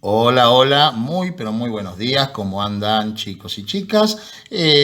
Hola, hola, muy pero muy buenos días, ¿cómo andan chicos y chicas?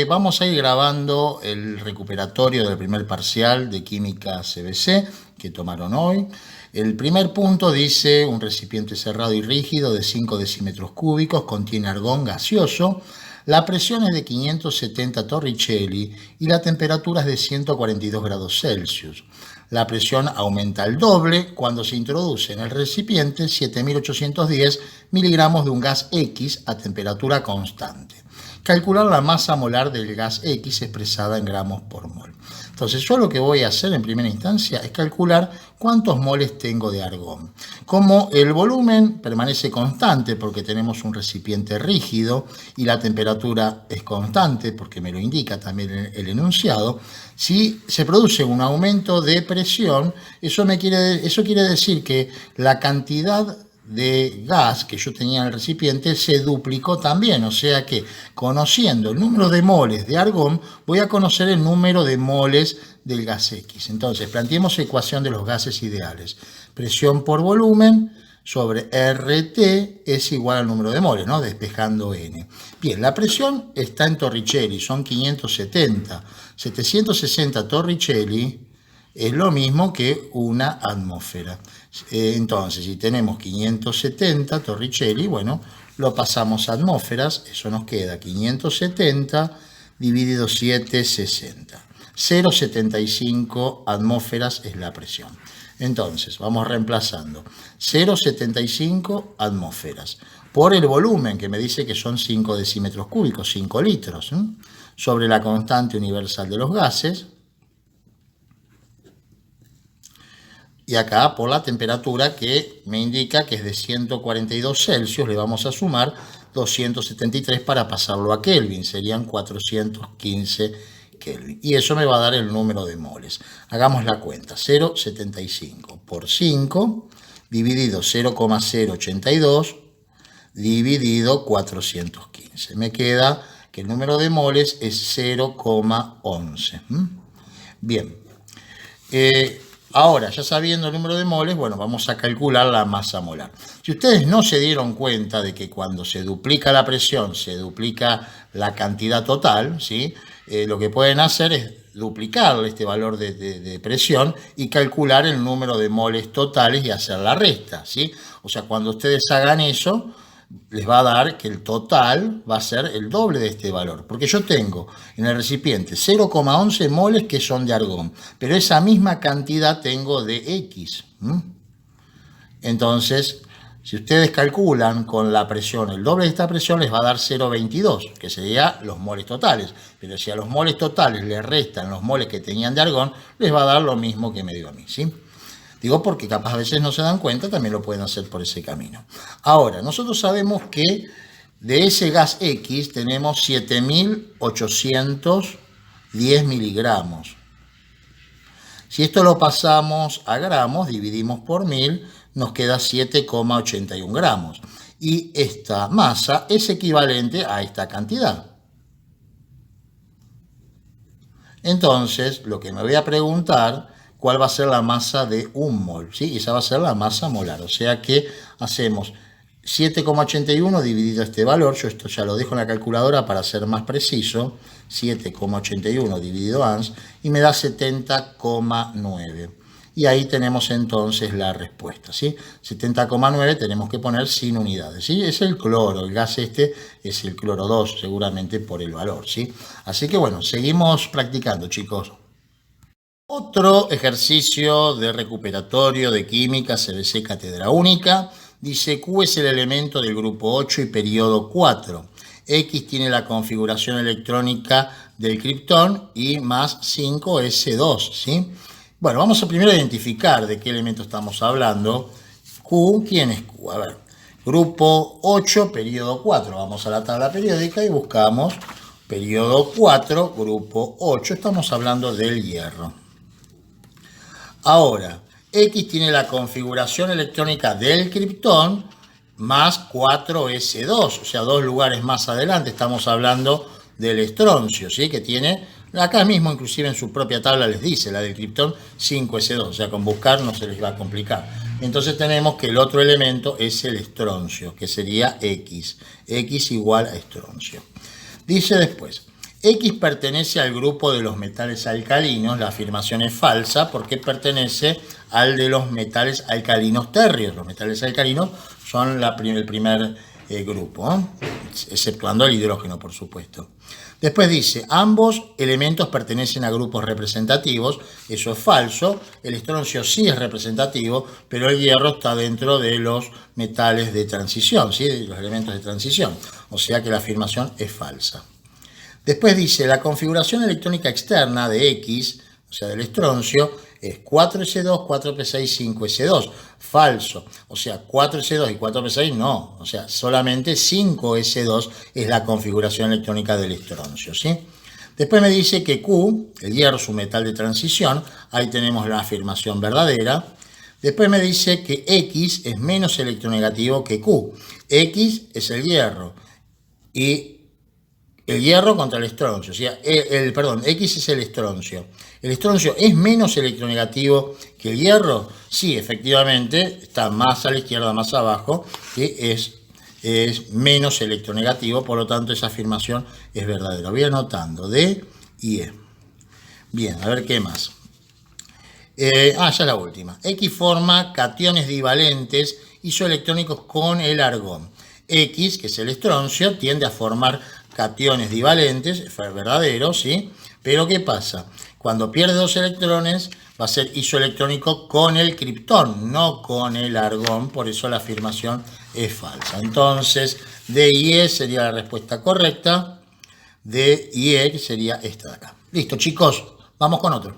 Vamos a ir grabando el recuperatorio del primer parcial de Química CBC que tomaron hoy. El primer punto dice: un recipiente cerrado y rígido de 5 decímetros cúbicos contiene argón gaseoso. La presión es de 570 torricelli y la temperatura es de 142 grados Celsius. La presión aumenta al doble cuando se introduce en el recipiente 7810 miligramos de un gas X a temperatura constante. Calcular la masa molar del gas X expresada en gramos por mol. Entonces yo lo que voy a hacer en primera instancia es calcular cuántos moles tengo de argón. Como el volumen permanece constante porque tenemos un recipiente rígido y la temperatura es constante porque me lo indica también el enunciado, si se produce un aumento de presión, eso quiere decir que la cantidad de gas que yo tenía en el recipiente se duplicó también, o sea que conociendo el número de moles de argón voy a conocer el número de moles del gas X. Entonces planteemos ecuación de los gases ideales: presión por volumen sobre RT es igual al número de moles, ¿no? Despejando N. Bien, la presión está en torricelli, son 570. 760 torricelli es lo mismo que una atmósfera. Entonces, si tenemos 570 torricelli, bueno, lo pasamos a atmósferas, eso nos queda 570 dividido 760. 0,75 atmósferas es la presión. Entonces, vamos reemplazando 0,75 atmósferas por el volumen, que me dice que son 5 decímetros cúbicos, 5 litros, sobre la constante universal de los gases. Y acá por la temperatura que me indica que es de 142 Celsius, le vamos a sumar 273 para pasarlo a Kelvin, serían 415 Kelvin. Y eso me va a dar el número de moles. Hagamos la cuenta: 0,75 por 5 dividido 0,082 dividido 415. Me queda que el número de moles es 0,11. Bien. Ahora, ya sabiendo el número de moles, bueno, vamos a calcular la masa molar. Si ustedes no se dieron cuenta de que cuando se duplica la presión, se duplica la cantidad total, ¿sí? Lo que pueden hacer es duplicar este valor de presión y calcular el número de moles totales y hacer la resta, ¿sí? O sea, cuando ustedes hagan eso, les va a dar que el total va a ser el doble de este valor, porque yo tengo en el recipiente 0,11 moles que son de argón, pero esa misma cantidad tengo de X. Entonces, si ustedes calculan con la presión el doble de esta presión, les va a dar 0,22, que sería los moles totales, pero si a los moles totales les restan los moles que tenían de argón, les va a dar lo mismo que me dio a mí, ¿sí? Digo porque capaz a veces no se dan cuenta, también lo pueden hacer por ese camino. Ahora, nosotros sabemos que de ese gas X tenemos 7.810 miligramos. Si esto lo pasamos a gramos, dividimos por 1000, nos queda 7,81 gramos. Y esta masa es equivalente a esta cantidad. Entonces, lo que me voy a preguntar: ¿cuál va a ser la masa de un mol? ¿Sí? Esa va a ser la masa molar. O sea que hacemos 7,81 dividido este valor. Yo esto ya lo dejo en la calculadora para ser más preciso. 7,81 dividido ANS y me da 70,9. Y ahí tenemos entonces la respuesta, ¿sí? 70,9 tenemos que poner sin unidades, ¿sí? Es el cloro, el gas este es el cloro 2, seguramente por el valor, ¿sí? Así que bueno, seguimos practicando, chicos. Otro ejercicio de recuperatorio de química CBC Cátedra Única. Dice: Q es el elemento del grupo 8 y periodo 4. X tiene la configuración electrónica del criptón y más 5S2, ¿sí? Bueno, vamos a primero identificar de qué elemento estamos hablando. Q, ¿quién es Q? A ver, grupo 8, periodo 4. Vamos a la tabla periódica y buscamos periodo 4, grupo 8. Estamos hablando del hierro. Ahora, X tiene la configuración electrónica del criptón más 4S2, o sea, 2 lugares más adelante estamos hablando del estroncio, ¿sí? Que tiene, acá mismo inclusive en su propia tabla les dice, la del criptón 5S2, o sea, con buscar no se les va a complicar. Entonces tenemos que el otro elemento es el estroncio, que sería X. X igual a estroncio. Dice después, X pertenece al grupo de los metales alcalinos. La afirmación es falsa porque pertenece al de los metales alcalinos térreos. Los metales alcalinos son el primer grupo, ¿eh? Exceptuando el hidrógeno, por supuesto. Después dice, ambos elementos pertenecen a grupos representativos. Eso es falso. El estroncio sí es representativo, pero el hierro está dentro de los metales de transición, ¿sí? De los elementos de transición. O sea que la afirmación es falsa. Después dice, la configuración electrónica externa de X, o sea, del estroncio, es 4s2, 4p6, 5s2. Falso. O sea, 4s2 y 4p6 no. O sea, solamente 5s2 es la configuración electrónica del estroncio, ¿sí? Después me dice que Q, el hierro es un metal de transición. Ahí tenemos la afirmación verdadera. Después me dice que X es menos electronegativo que Q. X es el hierro y el hierro contra el estroncio, o sea, X es el estroncio. ¿El estroncio es menos electronegativo que el hierro? Sí, efectivamente, está más a la izquierda, más abajo, que es menos electronegativo, por lo tanto esa afirmación es verdadera. Voy anotando D y E. Bien, a ver qué más. Ya es la última. X forma cationes divalentes isoelectrónicos con el argón. X, que es el estroncio, tiende a formar cationes divalentes, es verdadero, ¿sí? Pero ¿qué pasa? Cuando pierde dos electrones va a ser isoelectrónico con el criptón, no con el argón, por eso la afirmación es falsa. Entonces, D y E sería la respuesta correcta, D y E sería esta de acá. Listo, chicos, vamos con otro.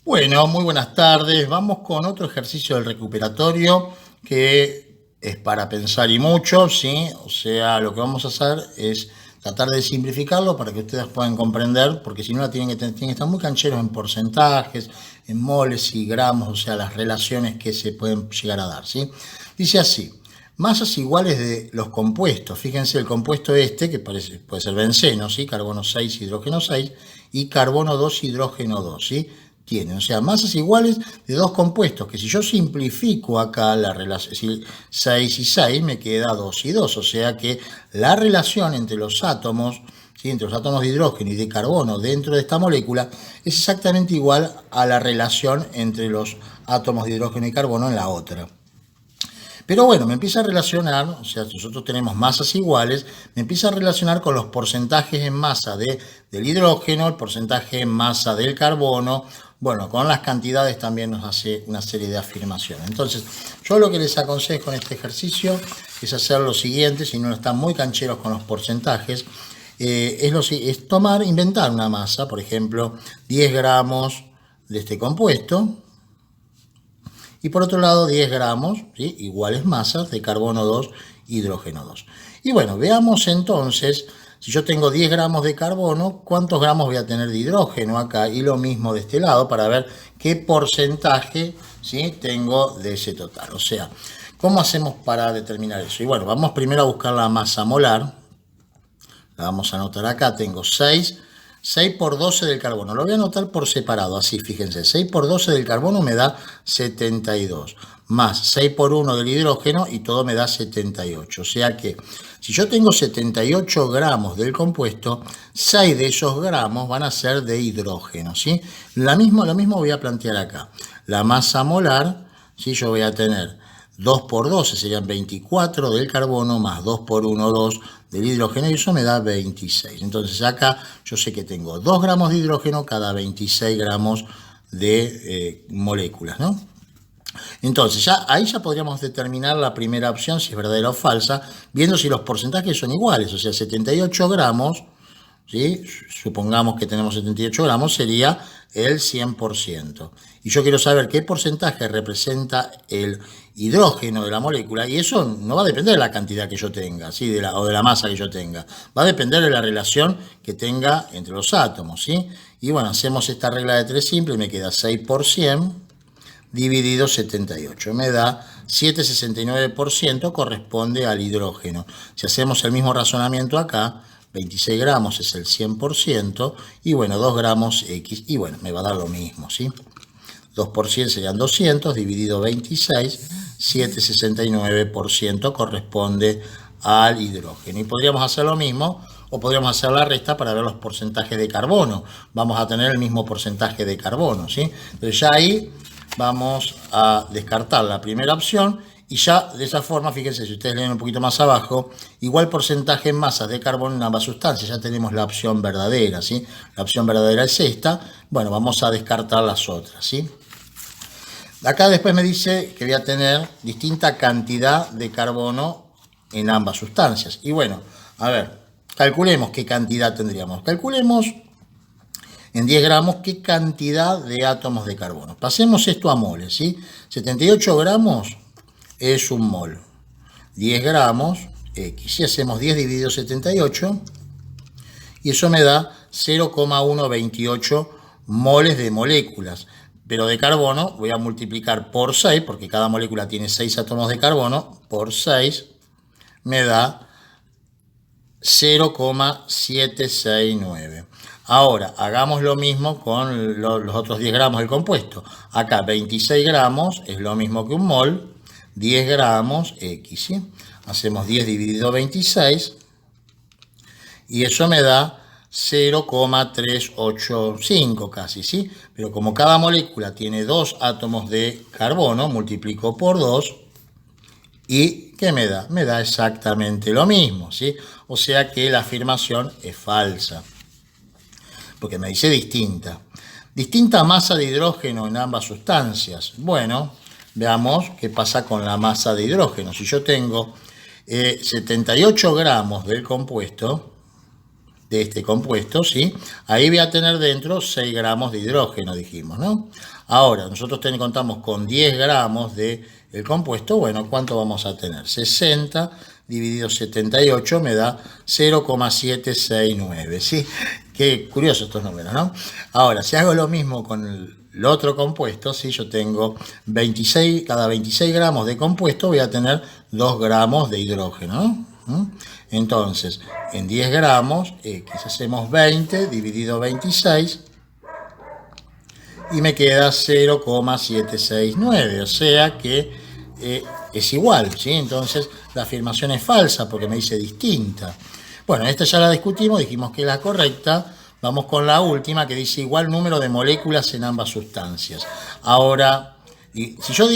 Bueno, muy buenas tardes, vamos con otro ejercicio del recuperatorio que es para pensar y mucho, ¿sí? O sea, lo que vamos a hacer es tratar de simplificarlo para que ustedes puedan comprender, porque si no tienen que estar muy cancheros en porcentajes, en moles y gramos, o sea, las relaciones que se pueden llegar a dar, ¿sí? Dice así, masas iguales de los compuestos. Fíjense, el compuesto que puede ser benceno, ¿sí? Carbono 6, hidrógeno 6, y carbono 2, hidrógeno 2, ¿sí? Tienen, o sea, masas iguales de dos compuestos, que si yo simplifico acá la relación, es decir, 6 y 6 me queda 2 y 2, o sea que la relación entre los átomos, ¿sí? Entre los átomos de hidrógeno y de carbono dentro de esta molécula es exactamente igual a la relación entre los átomos de hidrógeno y carbono en la otra. Pero bueno, me empieza a relacionar, o sea, nosotros tenemos masas iguales, me empieza a relacionar con los porcentajes en masa del hidrógeno, el porcentaje en masa del carbono. Bueno, con las cantidades también nos hace una serie de afirmaciones. Entonces, yo lo que les aconsejo en este ejercicio es hacer lo siguiente, si no están muy cancheros con los porcentajes, es inventar una masa, por ejemplo, 10 gramos de este compuesto, y por otro lado 10 gramos, ¿sí? Iguales masas de carbono 2, hidrógeno 2. Y bueno, veamos entonces, si yo tengo 10 gramos de carbono, ¿cuántos gramos voy a tener de hidrógeno acá? Y lo mismo de este lado para ver qué porcentaje, ¿sí? Tengo de ese total. O sea, ¿cómo hacemos para determinar eso? Y bueno, vamos primero a buscar la masa molar. La vamos a anotar acá, tengo 6 por 12 del carbono. Lo voy a anotar por separado, así, fíjense. 6 por 12 del carbono me da 72. Más 6 por 1 del hidrógeno y todo me da 78. O sea que si yo tengo 78 gramos del compuesto, 6 de esos gramos van a ser de hidrógeno, ¿sí? Lo mismo voy a plantear acá. La masa molar, ¿sí? Yo voy a tener 2 por 12 serían 24 del carbono, más 2 por 1, 2 del hidrógeno, y eso me da 26. Entonces acá yo sé que tengo 2 gramos de hidrógeno cada 26 gramos de moléculas, ¿no? Entonces ahí ya podríamos determinar la primera opción, si es verdadera o falsa, viendo si los porcentajes son iguales. O sea, 78 gramos, ¿sí? Supongamos que tenemos 78 gramos, sería el 100%. Y yo quiero saber qué porcentaje representa el hidrógeno de la molécula, y eso no va a depender de la cantidad que yo tenga, ¿sí? o de la masa que yo tenga. Va a depender de la relación que tenga entre los átomos, ¿sí? Y bueno, hacemos esta regla de 3 simple y me queda 6 por 100 dividido 78. Me da 7,69% corresponde al hidrógeno. Si hacemos el mismo razonamiento acá, 26 gramos es el 100%, y bueno, 2 gramos X, y bueno, me va a dar lo mismo, ¿sí? 2 por 100 serían 200, dividido 26, 7,69% corresponde al hidrógeno. Y podríamos hacer lo mismo, o podríamos hacer la resta para ver los porcentajes de carbono. Vamos a tener el mismo porcentaje de carbono, ¿sí? Entonces ya ahí vamos a descartar la primera opción. Y ya de esa forma, fíjense, si ustedes leen un poquito más abajo, igual porcentaje en masas de carbono en ambas sustancias. Ya tenemos la opción verdadera, ¿sí? La opción verdadera es esta. Bueno, vamos a descartar las otras, ¿sí? Acá después me dice que voy a tener distinta cantidad de carbono en ambas sustancias. Y bueno, a ver, calculemos qué cantidad tendríamos. Calculemos en 10 gramos qué cantidad de átomos de carbono. Pasemos esto a moles, ¿sí? 78 gramos es un mol. 10 gramos X. Si hacemos 10 dividido 78, y eso me da 0,128 moles de moléculas. Pero de carbono voy a multiplicar por 6, porque cada molécula tiene 6 átomos de carbono, por 6 me da 0,769. Ahora, hagamos lo mismo con los otros 10 gramos del compuesto. Acá 26 gramos es lo mismo que un mol, 10 gramos X, ¿sí? Hacemos 10 dividido 26 y eso me da 0,385 casi, ¿sí? Pero como cada molécula tiene 2 átomos de carbono, multiplico por 2 y ¿qué me da? Me da exactamente lo mismo, ¿sí? O sea que la afirmación es falsa, porque me dice distinta. Distinta masa de hidrógeno en ambas sustancias. Bueno, veamos qué pasa con la masa de hidrógeno. Si yo tengo 78 gramos del compuesto, de este compuesto, ¿sí? Ahí voy a tener dentro 6 gramos de hidrógeno, dijimos, ¿no? Ahora, nosotros contamos con 10 gramos del compuesto. Bueno, ¿cuánto vamos a tener? 60 dividido 78 me da 0,769, ¿sí? Qué curioso estos números, ¿no? Ahora, si hago lo mismo con el otro compuesto, si yo tengo 26, cada 26 gramos de compuesto voy a tener 2 gramos de hidrógeno, ¿no? Entonces, en 10 gramos, X, hacemos 20 dividido 26 y me queda 0,769, o sea que es igual, ¿sí? Entonces, la afirmación es falsa porque me dice distinta. Bueno, esta ya la discutimos, dijimos que es la correcta. Vamos con la última que dice igual número de moléculas en ambas sustancias. Ahora, si yo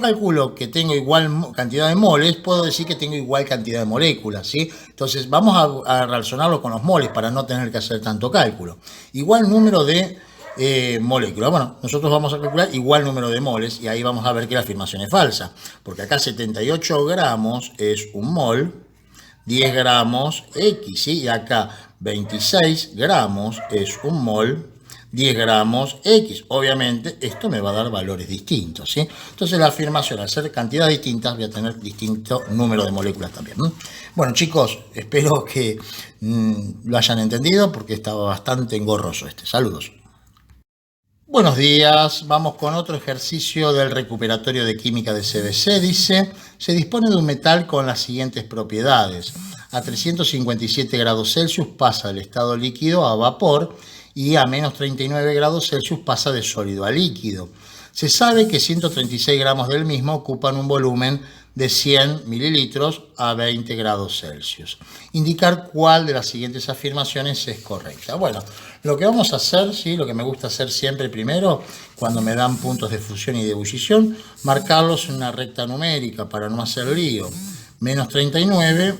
calculo que tengo igual cantidad de moles, puedo decir que tengo igual cantidad de moléculas, ¿sí? Entonces vamos a relacionarlo con los moles para no tener que hacer tanto cálculo. Igual número de moléculas. Bueno, nosotros vamos a calcular igual número de moles y ahí vamos a ver que la afirmación es falsa. Porque acá 78 gramos es un mol, 10 gramos X, ¿sí? Y acá 26 gramos es un mol, 10 gramos X. Obviamente esto me va a dar valores distintos, ¿sí? Entonces la afirmación, al ser cantidades distintas, voy a tener distinto número de moléculas también. Bueno, chicos, espero que lo hayan entendido porque estaba bastante engorroso este. Saludos. Buenos días, vamos con otro ejercicio del recuperatorio de química de CBC. Dice, se dispone de un metal con las siguientes propiedades. A 357 grados Celsius pasa del estado líquido a vapor y a menos 39 grados Celsius pasa de sólido a líquido. Se sabe que 136 gramos del mismo ocupan un volumen de 100 mililitros a 20 grados Celsius. Indicar cuál de las siguientes afirmaciones es correcta. Bueno, lo que vamos a hacer, ¿sí? Lo que me gusta hacer siempre primero, cuando me dan puntos de fusión y de ebullición, marcarlos en una recta numérica para no hacer lío. Menos 39,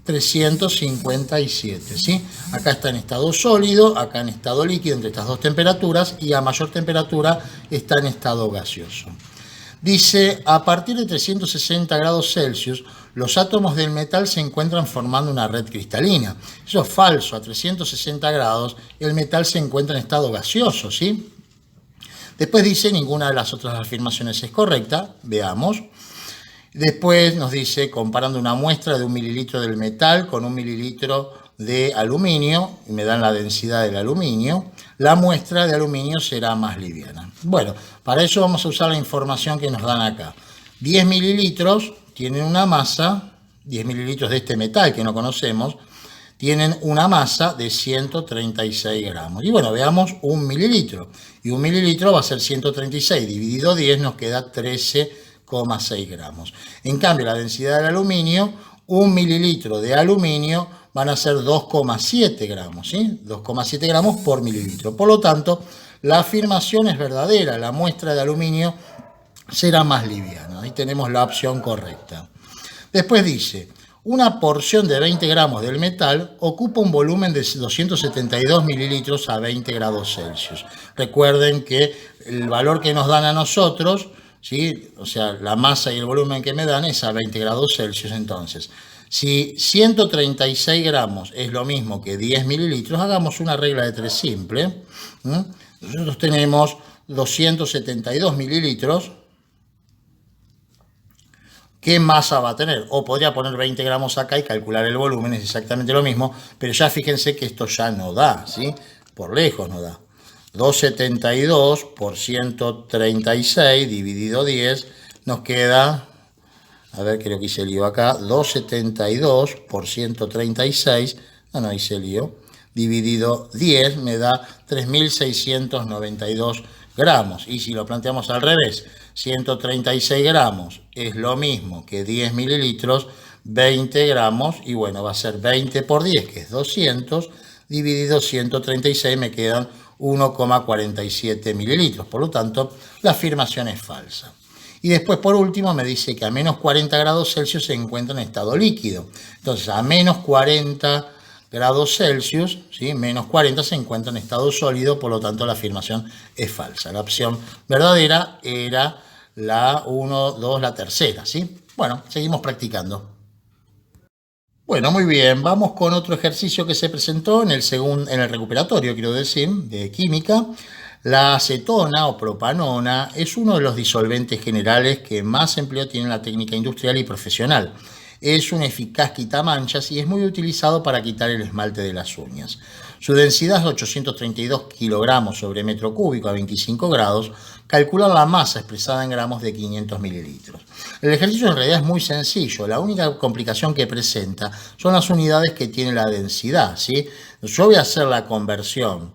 357, ¿sí? Acá está en estado sólido, acá en estado líquido, entre estas dos temperaturas, y a mayor temperatura está en estado gaseoso. Dice, a partir de 360 grados Celsius, los átomos del metal se encuentran formando una red cristalina. Eso es falso, a 360 grados el metal se encuentra en estado gaseoso, ¿sí? Después dice, ninguna de las otras afirmaciones es correcta, veamos. Después nos dice, comparando una muestra de 1 mililitro del metal con 1 mililitro de aluminio, y me dan la densidad del aluminio, la muestra de aluminio será más liviana. Bueno, para eso vamos a usar la información que nos dan acá. 10 mililitros tienen una masa, 10 mililitros de este metal que no conocemos, tienen una masa de 136 gramos. Y bueno, veamos un mililitro. Y un mililitro va a ser 136 dividido 10, nos queda 13,6 gramos. En cambio, la densidad del aluminio, un mililitro de aluminio van a ser 2,7 gramos, ¿sí? 2,7 gramos por mililitro. Por lo tanto, la afirmación es verdadera. La muestra de aluminio será más liviana. Ahí tenemos la opción correcta. Después dice, una porción de 20 gramos del metal ocupa un volumen de 272 mililitros a 20 grados Celsius. Recuerden que el valor que nos dan a nosotros, ¿sí? O sea, la masa y el volumen que me dan es a 20 grados Celsius. Entonces, si 136 gramos es lo mismo que 10 mililitros, hagamos una regla de 3 simple. Nosotros tenemos 272 mililitros. ¿Qué masa va a tener? O podría poner 20 gramos acá y calcular el volumen, es exactamente lo mismo, pero ya fíjense que esto ya no da, ¿sí? Por lejos no da. 272 por 136 dividido 10 nos queda, a ver, creo que hice lío acá, 272 por 136, no hice lío, dividido 10 me da 3.692 gramos. Y si lo planteamos al revés, 136 gramos es lo mismo que 10 mililitros, 20 gramos, y bueno, va a ser 20 por 10, que es 200, dividido 136, me quedan 1,47 mililitros. Por lo tanto, la afirmación es falsa. Y después, por último, me dice que a menos 40 grados Celsius se encuentra en estado líquido. Entonces, a menos 40 grados Celsius, ¿sí? Menos 40 se encuentra en estado sólido, por lo tanto la afirmación es falsa. La opción verdadera era la 1, 2, la tercera, ¿sí? Bueno, seguimos practicando. Bueno, muy bien, vamos con otro ejercicio que se presentó en el recuperatorio, quiero decir, de química. La acetona o propanona es uno de los disolventes generales que más empleo tiene en la técnica industrial y profesional. Es un eficaz quitamanchas y es muy utilizado para quitar el esmalte de las uñas. Su densidad es 832 kilogramos sobre metro cúbico a 25 grados. Calcular la masa expresada en gramos de 500 mililitros. El ejercicio en realidad es muy sencillo. La única complicación que presenta son las unidades que tiene la densidad, ¿sí? Yo voy a hacer la conversión,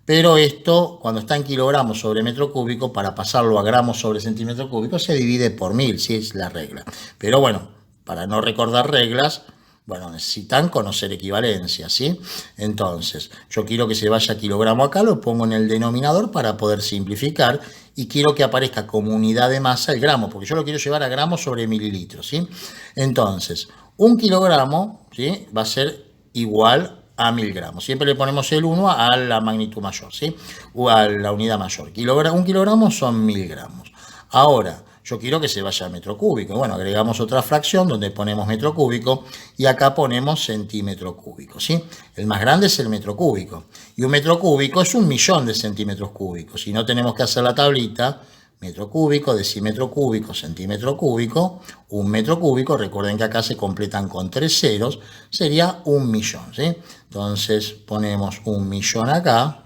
pero esto, cuando está en kilogramos sobre metro cúbico, para pasarlo a gramos sobre centímetro cúbico, se divide por 1000, ¿sí? Es la regla. Pero bueno, para no recordar reglas, bueno, necesitan conocer equivalencia, ¿sí? Entonces, yo quiero que se vaya kilogramo acá, lo pongo en el denominador para poder simplificar y quiero que aparezca como unidad de masa el gramo, porque yo lo quiero llevar a gramos sobre mililitros, ¿sí? Entonces, un kilogramo, ¿sí? Va a ser igual a 1000 gramos. Siempre le ponemos el 1 a la magnitud mayor, ¿sí? O a la unidad mayor. Un kilogramo son 1000 gramos. Ahora, yo quiero que se vaya a metro cúbico. Bueno, agregamos otra fracción donde ponemos metro cúbico y acá ponemos centímetro cúbico, ¿sí? El más grande es el metro cúbico. Y un metro cúbico es 1.000.000 de centímetros cúbicos. Si no, tenemos que hacer la tablita, metro cúbico, decímetro cúbico, centímetro cúbico, un metro cúbico. Recuerden que acá se completan con 3 ceros, sería 1.000.000, ¿sí? Entonces ponemos 1.000.000 acá.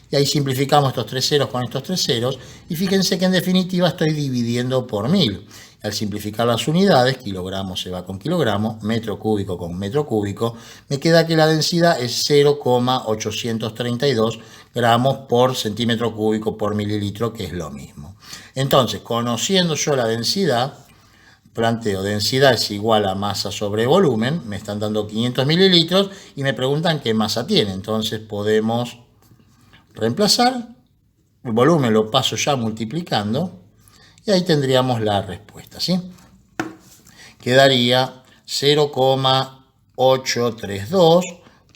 Y ahí simplificamos estos 3 ceros con estos 3 ceros. Y fíjense que en definitiva estoy dividiendo por 1000. Al simplificar las unidades, kilogramo se va con kilogramo, metro cúbico con metro cúbico, me queda que la densidad es 0,832 gramos por centímetro cúbico por mililitro, que es lo mismo. Entonces, conociendo yo la densidad, planteo densidad es igual a masa sobre volumen. Me están dando 500 mililitros y me preguntan qué masa tiene. Entonces podemos reemplazar, el volumen lo paso ya multiplicando y ahí tendríamos la respuesta, ¿sí? Quedaría 0,832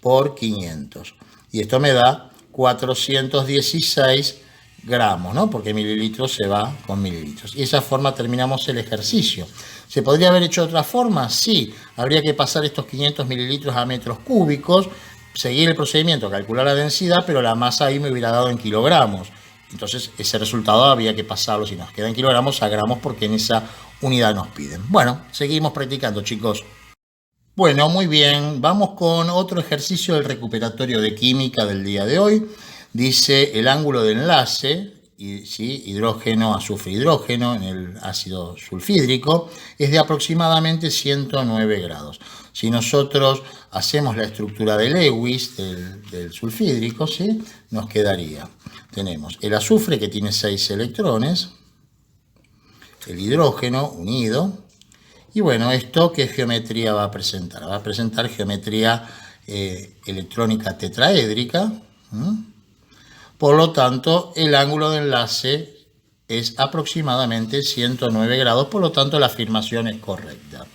por 500 y esto me da 416 gramos, ¿no? Porque mililitros se va con mililitros. Y de esa forma terminamos el ejercicio. ¿Se podría haber hecho de otra forma? Sí, habría que pasar estos 500 mililitros a metros cúbicos, seguir el procedimiento, calcular la densidad, pero la masa ahí me hubiera dado en kilogramos. Entonces ese resultado había que pasarlo, si nos queda en kilogramos, a gramos, porque en esa unidad nos piden. Bueno, seguimos practicando, chicos. Bueno, muy bien, vamos con otro ejercicio del recuperatorio de química del día de hoy. Dice el ángulo de enlace, ¿sí? Hidrógeno, azufre, hidrógeno en el ácido sulfídrico, es de aproximadamente 109 grados. Si nosotros hacemos la estructura de Lewis del sulfídrico, ¿sí? Nos quedaría, tenemos el azufre que tiene 6 electrones, el hidrógeno unido, y bueno, ¿esto qué geometría va a presentar? Va a presentar geometría electrónica tetraédrica. Por lo tanto, el ángulo de enlace es aproximadamente 109 grados, por lo tanto la afirmación es correcta.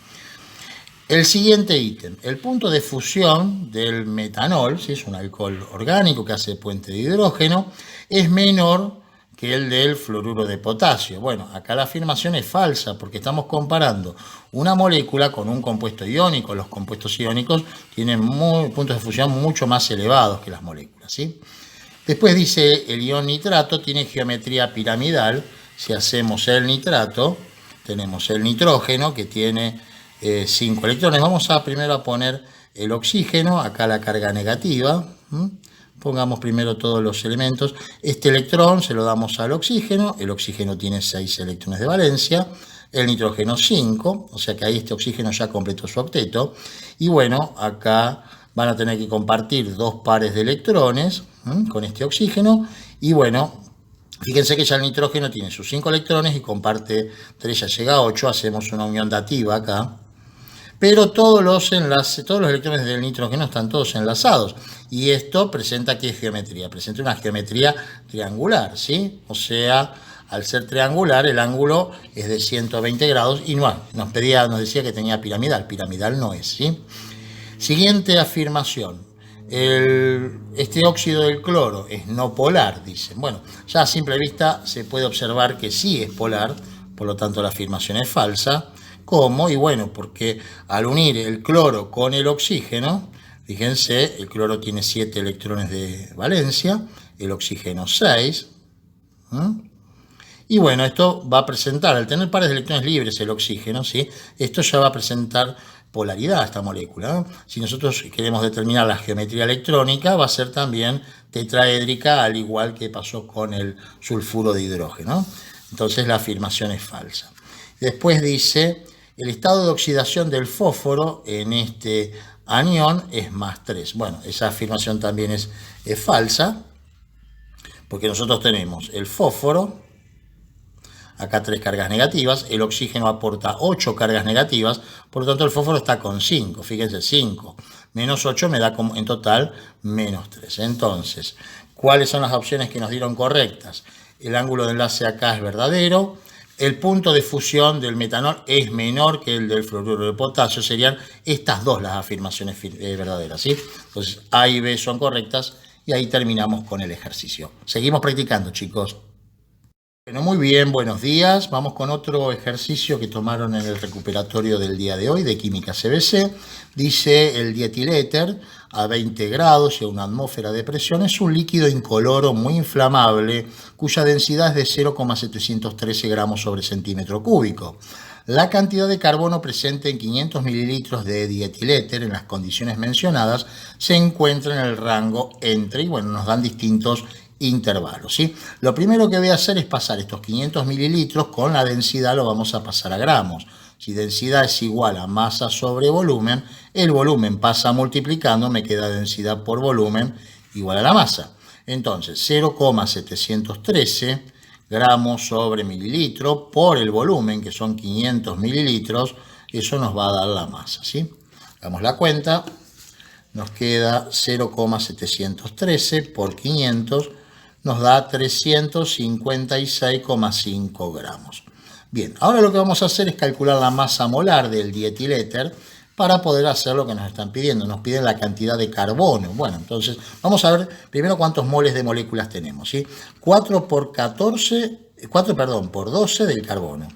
El siguiente ítem, el punto de fusión del metanol, ¿sí? Es un alcohol orgánico que hace puente de hidrógeno, es menor que el del fluoruro de potasio. Bueno, acá la afirmación es falsa porque estamos comparando una molécula con un compuesto iónico. Los compuestos iónicos tienen puntos de fusión mucho más elevados que las moléculas, ¿sí? Después dice el ion nitrato tiene geometría piramidal. Si hacemos el nitrato, tenemos el nitrógeno que tiene 5 electrones. Vamos a primero a poner el oxígeno, acá la carga negativa. Pongamos primero todos los elementos. Este electrón se lo damos al oxígeno. El oxígeno tiene 6 electrones de valencia. El nitrógeno 5. O sea que ahí este oxígeno ya completó su octeto. Y bueno, acá van a tener que compartir 2 pares de electrones con este oxígeno. Y bueno, fíjense que ya el nitrógeno tiene sus 5 electrones y comparte 3, ya llega a 8. Hacemos una unión dativa acá. Pero todos los electrones del nitrógeno están todos enlazados. Y esto presenta ¿qué geometría? Presenta una geometría triangular, ¿sí? O sea, al ser triangular, el ángulo es de 120 grados y no, nos decía que tenía piramidal. Piramidal no es, ¿sí? Siguiente afirmación. Este óxido del cloro es no polar, dicen. Bueno, ya a simple vista se puede observar que sí es polar, por lo tanto la afirmación es falsa. ¿Cómo? Y bueno, porque al unir el cloro con el oxígeno, fíjense, el cloro tiene 7 electrones de valencia, el oxígeno 6. Y bueno, esto va a presentar, al tener pares de electrones libres el oxígeno, ¿sí? Esto ya va a presentar polaridad a esta molécula, ¿no? Si nosotros queremos determinar la geometría electrónica, va a ser también tetraédrica, al igual que pasó con el sulfuro de hidrógeno. Entonces la afirmación es falsa. Después dice, el estado de oxidación del fósforo en este anión es +3. Bueno, esa afirmación también es falsa, porque nosotros tenemos el fósforo, acá 3 cargas negativas, el oxígeno aporta 8 cargas negativas, por lo tanto el fósforo está con 5, fíjense, 5 menos 8 me da en total -3. Entonces, ¿cuáles son las opciones que nos dieron correctas? El ángulo de enlace acá es verdadero, el punto de fusión del metanol es menor que el del fluoruro de potasio, serían estas dos las afirmaciones verdaderas, ¿sí? Entonces, A y B son correctas y ahí terminamos con el ejercicio. Seguimos practicando, chicos. Bueno, muy bien, buenos días. Vamos con otro ejercicio que tomaron en el recuperatorio del día de hoy de Química CBC. Dice el dietiléter a 20 grados y a una atmósfera de presión es un líquido incoloro muy inflamable cuya densidad es de 0,713 gramos sobre centímetro cúbico. La cantidad de carbono presente en 500 mililitros de dietiléter en las condiciones mencionadas se encuentra en el rango entre, y bueno, nos dan distintos intervalos, ¿sí? Lo primero que voy a hacer es pasar estos 500 mililitros con la densidad, lo vamos a pasar a gramos. Si densidad es igual a masa sobre volumen, el volumen pasa multiplicando, me queda densidad por volumen igual a la masa. Entonces, 0,713 gramos sobre mililitro por el volumen, que son 500 mililitros, eso nos va a dar la masa, ¿sí? Hagamos la cuenta, nos queda 0,713 por 500, nos da 356,5 gramos. Bien, ahora lo que vamos a hacer es calcular la masa molar del dietiléter para poder hacer lo que nos están pidiendo. Nos piden la cantidad de carbono. Bueno, entonces vamos a ver primero cuántos moles de moléculas tenemos, ¿sí? 4 por 12 del carbono,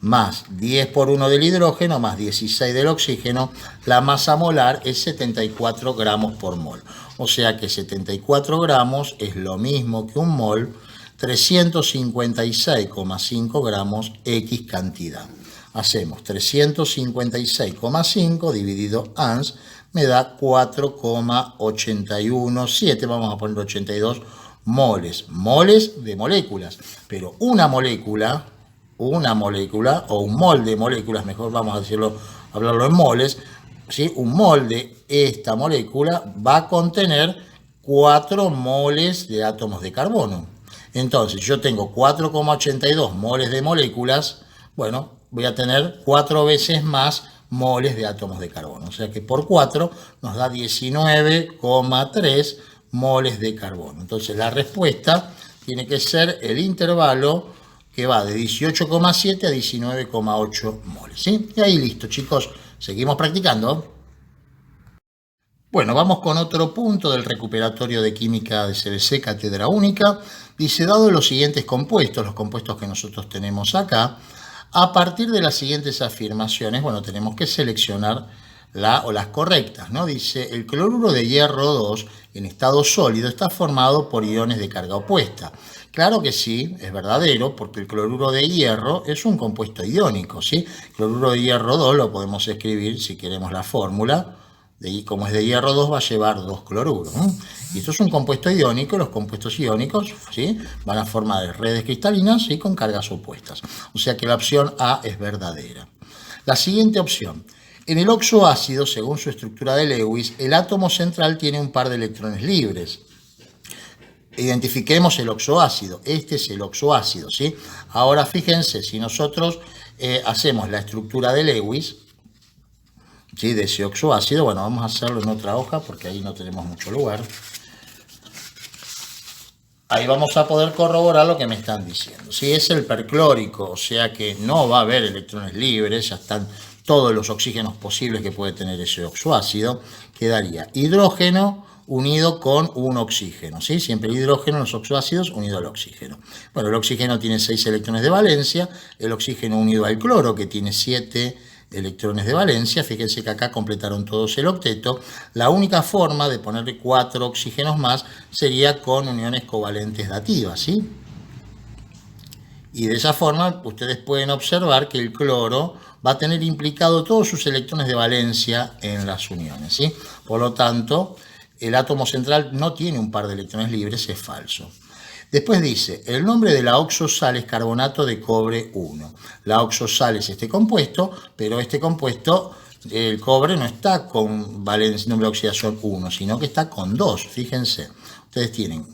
más 10 por 1 del hidrógeno, más 16 del oxígeno, la masa molar es 74 gramos por mol. O sea que 74 gramos es lo mismo que un mol, 356,5 gramos X cantidad. Hacemos 356,5 dividido ans, me da 4,817, vamos a poner 82 moles. Moles de moléculas, pero una molécula o un mol de moléculas, mejor vamos a hablarlo en moles, ¿sí? Un mol de esta molécula va a contener 4 moles de átomos de carbono. Entonces, yo tengo 4,82 moles de moléculas, bueno, voy a tener 4 veces más moles de átomos de carbono. O sea que por 4 nos da 19,3 moles de carbono. Entonces, la respuesta tiene que ser el intervalo que va de 18,7 a 19,8 moles, ¿sí? Y ahí listo, chicos. Seguimos practicando. Bueno, vamos con otro punto del recuperatorio de química de CBC, cátedra única. Dice, dado los siguientes compuestos, los compuestos que nosotros tenemos acá, a partir de las siguientes afirmaciones, bueno, tenemos que seleccionar las correctas, ¿no? Dice, el cloruro de hierro 2 en estado sólido está formado por iones de carga opuesta. Claro que sí, es verdadero, porque el cloruro de hierro es un compuesto iónico, ¿sí? Cloruro de hierro 2 lo podemos escribir, si queremos la fórmula, como es de hierro 2, va a llevar 2 cloruros. Y esto es un compuesto iónico. Los compuestos iónicos, ¿sí?, van a formar redes cristalinas, ¿sí?, con cargas opuestas. O sea que la opción A es verdadera. La siguiente opción. En el oxoácido, según su estructura de Lewis, el átomo central tiene un par de electrones libres. Identifiquemos el oxoácido. Este es el oxoácido, ¿sí? Ahora fíjense, si nosotros hacemos la estructura de Lewis, ¿sí?, de ese oxoácido, bueno, vamos a hacerlo en otra hoja porque ahí no tenemos mucho lugar. Ahí vamos a poder corroborar lo que me están diciendo. Si es el perclórico, o sea que no va a haber electrones libres, ya están todos los oxígenos posibles que puede tener ese oxoácido, quedaría hidrógeno unido con un oxígeno, ¿sí? Siempre el hidrógeno en los oxoácidos unido al oxígeno. Bueno, el oxígeno tiene 6 electrones de valencia, el oxígeno unido al cloro, que tiene 7 electrones de valencia. Fíjense que acá completaron todos el octeto. La única forma de ponerle 4 oxígenos más sería con uniones covalentes dativas, ¿sí? Y de esa forma ustedes pueden observar que el cloro va a tener implicado todos sus electrones de valencia en las uniones, ¿sí? Por lo tanto, el átomo central no tiene un par de electrones libres, es falso. Después dice, el nombre de la oxosal es carbonato de cobre 1. La oxosal es este compuesto, pero este compuesto, el cobre, no está con valencia, número de oxidación 1, sino que está con 2. Fíjense, ustedes tienen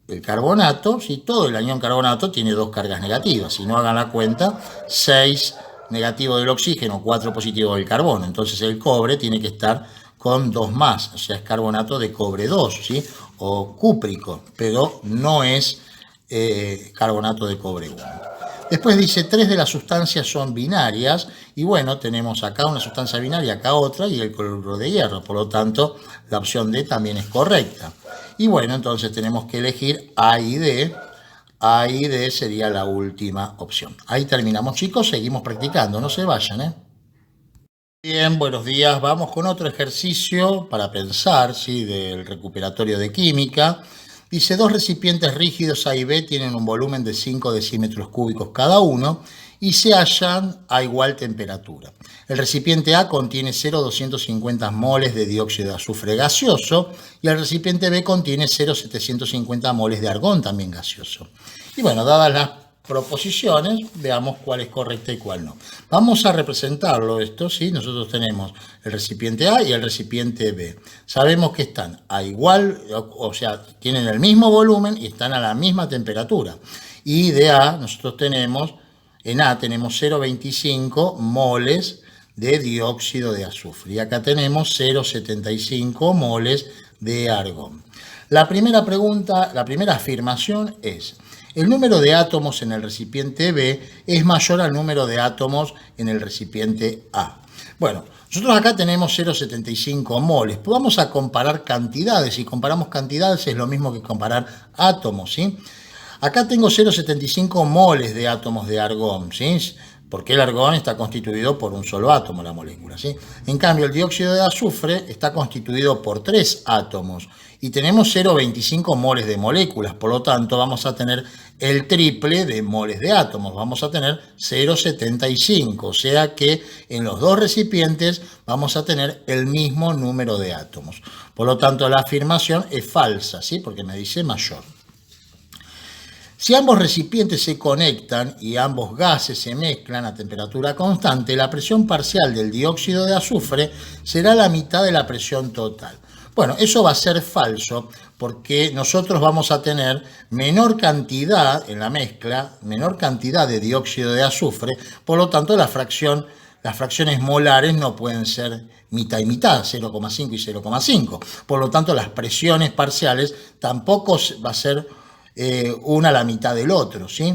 el carbonato, ¿sí? Todo el anión carbonato tiene 2 cargas negativas. Si no hagan la cuenta, 6 negativos del oxígeno, 4 positivos del carbono. Entonces el cobre tiene que estar con 2 más, o sea, es carbonato de cobre 2, ¿sí?, o cúprico, pero no es carbonato de cobre 1. Después dice, 3 de las sustancias son binarias, y bueno, tenemos acá una sustancia binaria, acá otra, y el cloruro de hierro, por lo tanto, la opción D también es correcta. Y bueno, entonces tenemos que elegir A y D. A y D sería la última opción. Ahí terminamos, chicos, seguimos practicando, no se vayan, ¿eh? Bien, buenos días. Vamos con otro ejercicio para pensar, ¿sí?, del recuperatorio de química. Dice, 2 recipientes rígidos A y B tienen un volumen de 5 decímetros cúbicos cada uno y se hallan a igual temperatura. El recipiente A contiene 0,250 moles de dióxido de azufre gaseoso y el recipiente B contiene 0,750 moles de argón también gaseoso. Y bueno, dadas las proposiciones, veamos cuál es correcta y cuál no. Vamos a representarlo esto, ¿sí? Nosotros tenemos el recipiente A y el recipiente B. Sabemos que están a igual, o sea, tienen el mismo volumen y están a la misma temperatura. Y de A, nosotros tenemos, en A tenemos 0,25 moles de dióxido de azufre. Y acá tenemos 0,75 moles de argón. La primera pregunta, la primera afirmación es, el número de átomos en el recipiente B es mayor al número de átomos en el recipiente A. Bueno, nosotros acá tenemos 0,75 moles. Vamos a comparar cantidades. Si comparamos cantidades es lo mismo que comparar átomos, ¿sí? Acá tengo 0,75 moles de átomos de argón, ¿sí?, porque el argón está constituido por un solo átomo, la molécula, ¿sí? En cambio, el dióxido de azufre está constituido por 3 átomos y tenemos 0,25 moles de moléculas, por lo tanto vamos a tener el triple de moles de átomos, vamos a tener 0,75, o sea que en los dos recipientes vamos a tener el mismo número de átomos. Por lo tanto, la afirmación es falsa, ¿sí?, porque me dice mayor. Si ambos recipientes se conectan y ambos gases se mezclan a temperatura constante, la presión parcial del dióxido de azufre será la mitad de la presión total. Bueno, eso va a ser falso porque nosotros vamos a tener menor cantidad en la mezcla, menor cantidad de dióxido de azufre, por lo tanto las fracciones molares no pueden ser mitad y mitad, 0,5 y 0,5. Por lo tanto, las presiones parciales tampoco va a ser una a la mitad del otro, ¿sí?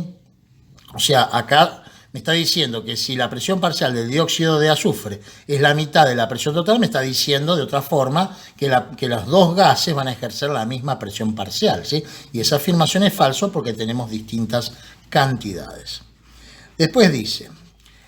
O sea, acá me está diciendo que si la presión parcial del dióxido de azufre es la mitad de la presión total, me está diciendo de otra forma que los dos gases van a ejercer la misma presión parcial, ¿sí? Y esa afirmación es falsa porque tenemos distintas cantidades. Después dice,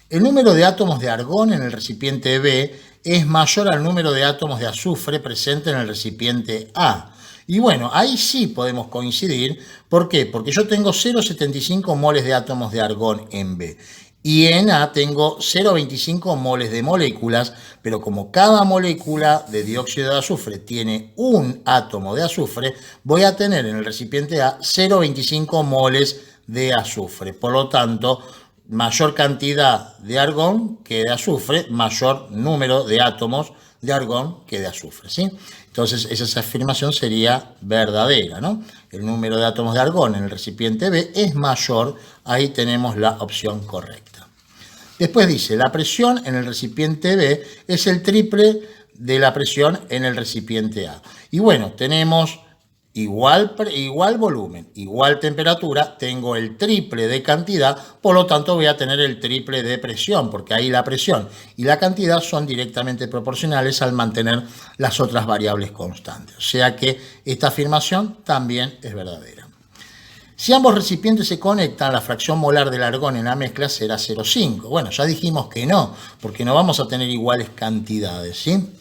el número de átomos de argón en el recipiente B es mayor al número de átomos de azufre presente en el recipiente A. Y bueno, ahí sí podemos coincidir. ¿Por qué? Porque yo tengo 0,75 moles de átomos de argón en B. Y en A tengo 0,25 moles de moléculas, pero como cada molécula de dióxido de azufre tiene un átomo de azufre, voy a tener en el recipiente A 0,25 moles de azufre. Por lo tanto, mayor cantidad de argón que de azufre, mayor número de átomos de argón que de azufre, ¿sí? Entonces, esa afirmación sería verdadera, ¿no? El número de átomos de argón en el recipiente B es mayor, ahí tenemos la opción correcta. Después dice, la presión en el recipiente B es el triple de la presión en el recipiente A. Y bueno, tenemos igual volumen, igual temperatura, tengo el triple de cantidad, por lo tanto voy a tener el triple de presión, porque ahí la presión y la cantidad son directamente proporcionales al mantener las otras variables constantes. O sea que esta afirmación también es verdadera. Si ambos recipientes se conectan, la fracción molar del argón en la mezcla será 0,5. Bueno, ya dijimos que no, porque no vamos a tener iguales cantidades, ¿sí?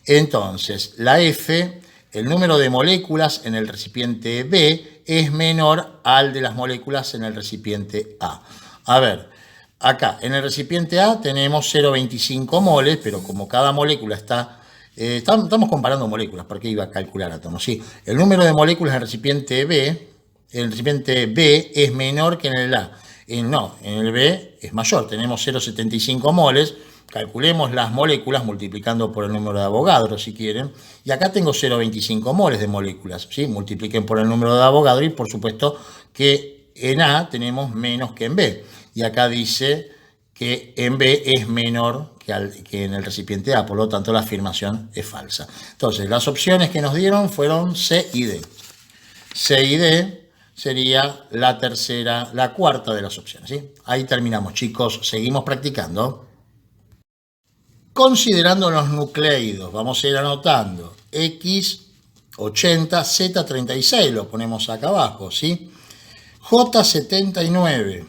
Entonces, la F, el número de moléculas en el recipiente B es menor al de las moléculas en el recipiente A. A ver, acá en el recipiente A tenemos 0,25 moles, pero como cada molécula está... estamos comparando moléculas, ¿por qué iba a calcular átomos? Sí, el número de moléculas en el recipiente B es menor que en el A. No, en el B es mayor, tenemos 0,75 moles. Calculemos las moléculas multiplicando por el número de Avogadro, si quieren. Y acá tengo 0,25 moles de moléculas, ¿sí? Multipliquen por el número de Avogadro y por supuesto que en A tenemos menos que en B. Y acá dice que en B es menor que en el recipiente A, por lo tanto la afirmación es falsa. Entonces, las opciones que nos dieron fueron C y D. C y D sería la cuarta de las opciones, ¿sí? Ahí terminamos, chicos. Seguimos practicando. Considerando los nucleidos, vamos a ir anotando X80, Z36, lo ponemos acá abajo, ¿sí? J79,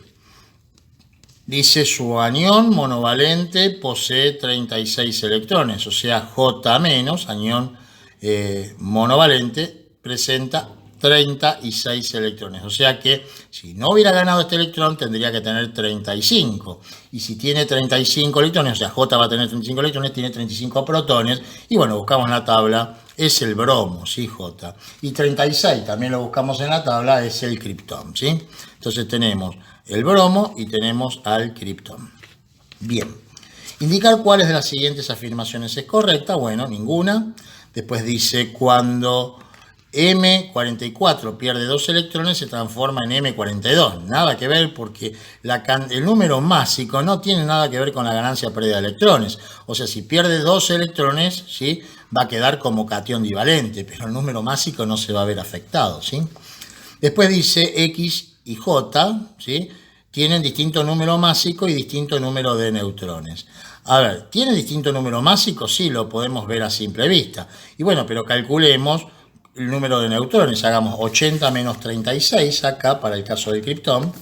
dice su anión monovalente posee 36 electrones, o sea, J menos, anión monovalente, presenta 36 electrones. O sea que si no hubiera ganado este electrón tendría que tener 35. Y si tiene 35 electrones, o sea, J va a tener 35 electrones, tiene 35 protones. Y bueno, buscamos en la tabla, es el bromo, ¿sí? J. Y 36 también lo buscamos en la tabla, es el criptón, ¿sí? Entonces tenemos el bromo y tenemos al criptón. Bien. Indicar cuáles de las siguientes afirmaciones es correcta. Bueno, ninguna. Después dice cuando M44 pierde 2 electrones, se transforma en M42. Nada que ver porque el número másico no tiene nada que ver con la ganancia o pérdida de electrones. O sea, si pierde 2 electrones, ¿sí? Va a quedar como catión divalente, pero el número másico no se va a ver afectado, ¿sí? Después dice X y J, ¿sí? Tienen distinto número másico y distinto número de neutrones. A ver, ¿tiene distinto número másico? Sí, lo podemos ver a simple vista. Y bueno, pero calculemos el número de neutrones. Hagamos 80 menos 36 acá para el caso del criptón.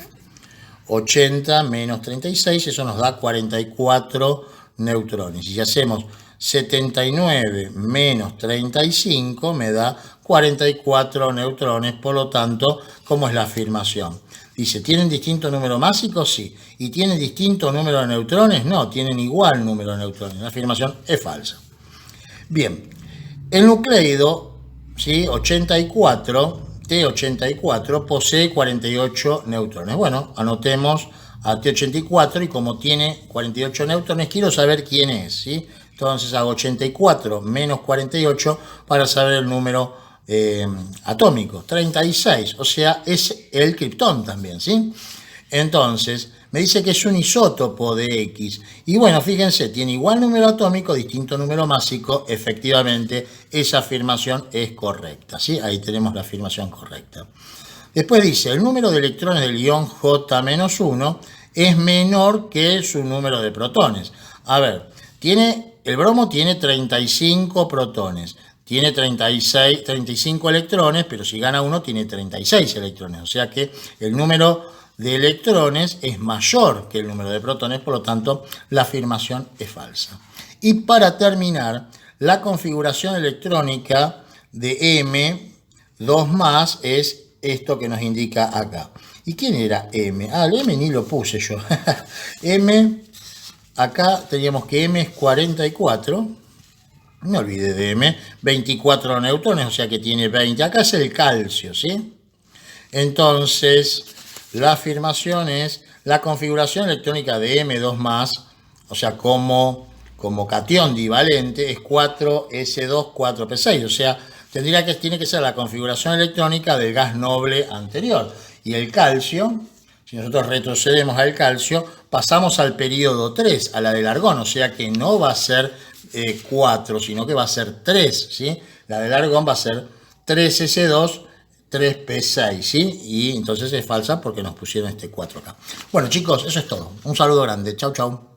80 menos 36, eso nos da 44 neutrones. Y si hacemos 79 menos 35, me da 44 neutrones. Por lo tanto, ¿cómo es la afirmación? Dice, ¿tienen distinto número másico? Sí. ¿Y tienen distinto número de neutrones? No, tienen igual número de neutrones. La afirmación es falsa. Bien, el nucleido, ¿sí? 84 T84 posee 48 neutrones. Bueno, anotemos a T84 y como tiene 48 neutrones, quiero saber quién es, ¿sí? Entonces hago 84 menos 48 para saber el número atómico, 36, o sea, es el criptón también, ¿sí? Entonces, me dice que es un isótopo de X. Y bueno, fíjense, tiene igual número atómico, distinto número másico. Efectivamente, esa afirmación es correcta, ¿sí? Ahí tenemos la afirmación correcta. Después dice, el número de electrones del ion J-1 es menor que su número de protones. A ver, el bromo tiene 35 protones. Tiene 35 electrones, pero si gana uno tiene 36 electrones. O sea que el número de electrones es mayor que el número de protones, por lo tanto la afirmación es falsa. Y para terminar, la configuración electrónica de M2+ es esto que nos indica acá. ¿Y quién era M? Ah, el M ni lo puse yo. M, acá teníamos que M es 44. No olvide de M, 24 neutrones, o sea que tiene 20. Acá es el calcio, ¿sí? Entonces, la afirmación es la configuración electrónica de M2+, o sea, como catión divalente, es 4s2, 4p6. O sea, tiene que ser la configuración electrónica del gas noble anterior. Y el calcio, si nosotros retrocedemos al calcio, pasamos al periodo 3, a la del argón, o sea que no va a ser 4, sino que va a ser 3, ¿sí? La del argón va a ser 3s2, 3p6, ¿sí? Y entonces es falsa porque nos pusieron este 4 acá. Bueno, chicos, eso es todo. Un saludo grande. Chau, chau.